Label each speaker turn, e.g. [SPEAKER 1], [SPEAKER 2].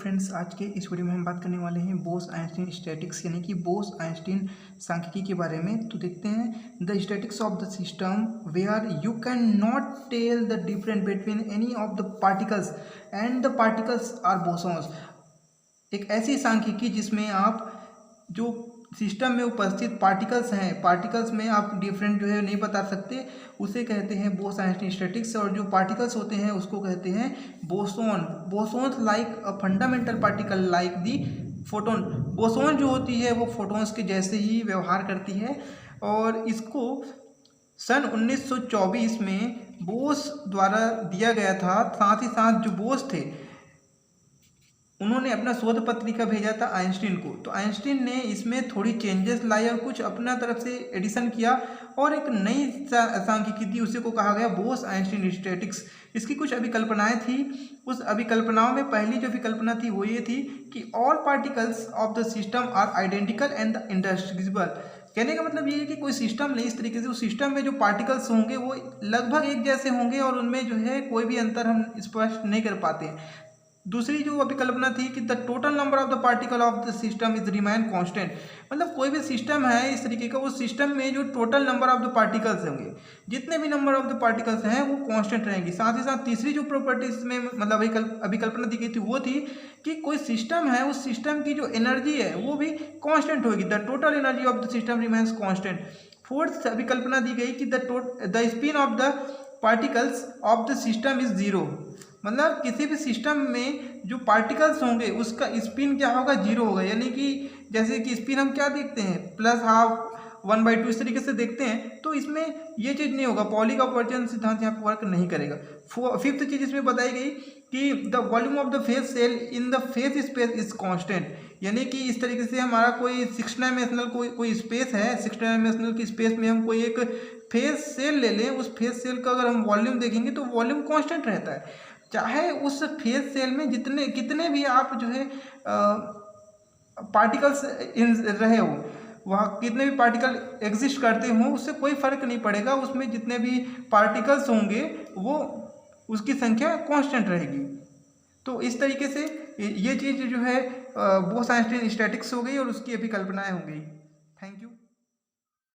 [SPEAKER 1] Friends, आज के इस वीडियो में हम बात करने वाले हैं बोस-आइंस्टीन स्टैटिक्स यानी कि बोस-आइंस्टीन सांख्यिकी के बारे में। तो देखते हैं the statistics of the system where you can not tell the difference between any of the particles and the particles are bosons. एक ऐसी सांख्यिकी जिसमें आप जो सिस्टम में उपस्थित पार्टिकल्स हैं, पार्टिकल्स में आप डिफरेंट जो है नहीं बता सकते, उसे कहते हैं बोस-आइंस्टीन स्टैटिक्स। और जो पार्टिकल्स होते हैं उसको कहते हैं boson. Bosons like a fundamental particle like the photon. Boson जो होती है वो फोटोन्स के जैसे ही व्यवहार करती है। और इसको सन 1924 में बोस द्वारा दिया गया था। साथ ही साथ जो बोस थे उन्होंने अपना शोध पत्रिका भेजा था आइंस्टीन को। तो आइंस्टीन ने इसमें थोड़ी चेंजेस लाए और कुछ अपना तरफ से एडिशन किया और एक नई सांख्यिकी थी, उसी को कहा गया बोस-आइंस्टीन स्टैटिक्स। इसकी कुछ अभिकल्पनाएं थी। उस अभिकल्पनाओं में पहली जो विकल्पना थी वो ये थी कि all particles of the system are identical and indistinguishable. कहने का मतलब ये है कि कोई सिस्टम नहीं, इस तरीके से उस सिस्टम में जो पार्टिकल्स होंगे वो लगभग एक जैसे होंगे और उनमें जो है कोई भी अंतर हम स्पष्ट नहीं कर पाते हैं। दूसरी जो अभिकल्पना थी कि the total number of the particle of the system is remain constant. मतलब कोई भी सिस्टम है इस तरीके का, उस सिस्टम में जो total number of the particles होंगे, जितने भी नंबर ऑफ द पार्टिकल्स हैं वो कांस्टेंट रहेंगी। साथ ही साथ तीसरी जो प्रॉपर्टीज में मतलब अभिकल्पना दी गई थी वो थी कि कोई सिस्टम है, उस सिस्टम की जो एनर्जी है वो भी कांस्टेंट होगी। The total energy of the system remains constant. Fourth अभिकल्पना दी गई कि the spin of the particles of the system is zero. मतलब किसी भी सिस्टम में जो पार्टिकल्स होंगे उसका स्पिन क्या होगा, जीरो होगा। यानी कि जैसे कि स्पिन हम क्या देखते हैं, प्लस हाफ 1/2 इस तरीके से देखते हैं, तो इसमें ये चीज़ नहीं होगा। पॉली का अपवर्जन सिद्धांत यहाँ पर वर्क नहीं करेगा। फिफ्थ चीज़ इसमें बताई गई कि the volume of the phase cell in the phase space is constant. यानी कि इस तरीके से हमारा कोई 6 डायमेंशनल कोई स्पेस है, 6 डायमेंशनल की स्पेस में हम कोई एक फेस सेल ले लें, उस फेस सेल का अगर हम वॉल्यूम देखेंगे तो वॉल्यूम कांस्टेंट रहता है। चाहे उस फेस सेल में कितने भी आप जो है पार्टिकल्स रहे हो, वहाँ कितने भी पार्टिकल एग्जिस्ट करते हो, उससे कोई फर्क नहीं पड़ेगा। उसमें जितने भी पार्टिकल्स होंगे वो उसकी संख्या कांस्टेंट रहेगी। तो इस तरीके से ये चीज़ जो है बोस-आइंस्टीन स्टैटिक्स हो गई और उसकी अभिकल्पनाएं हो गई। Thank you.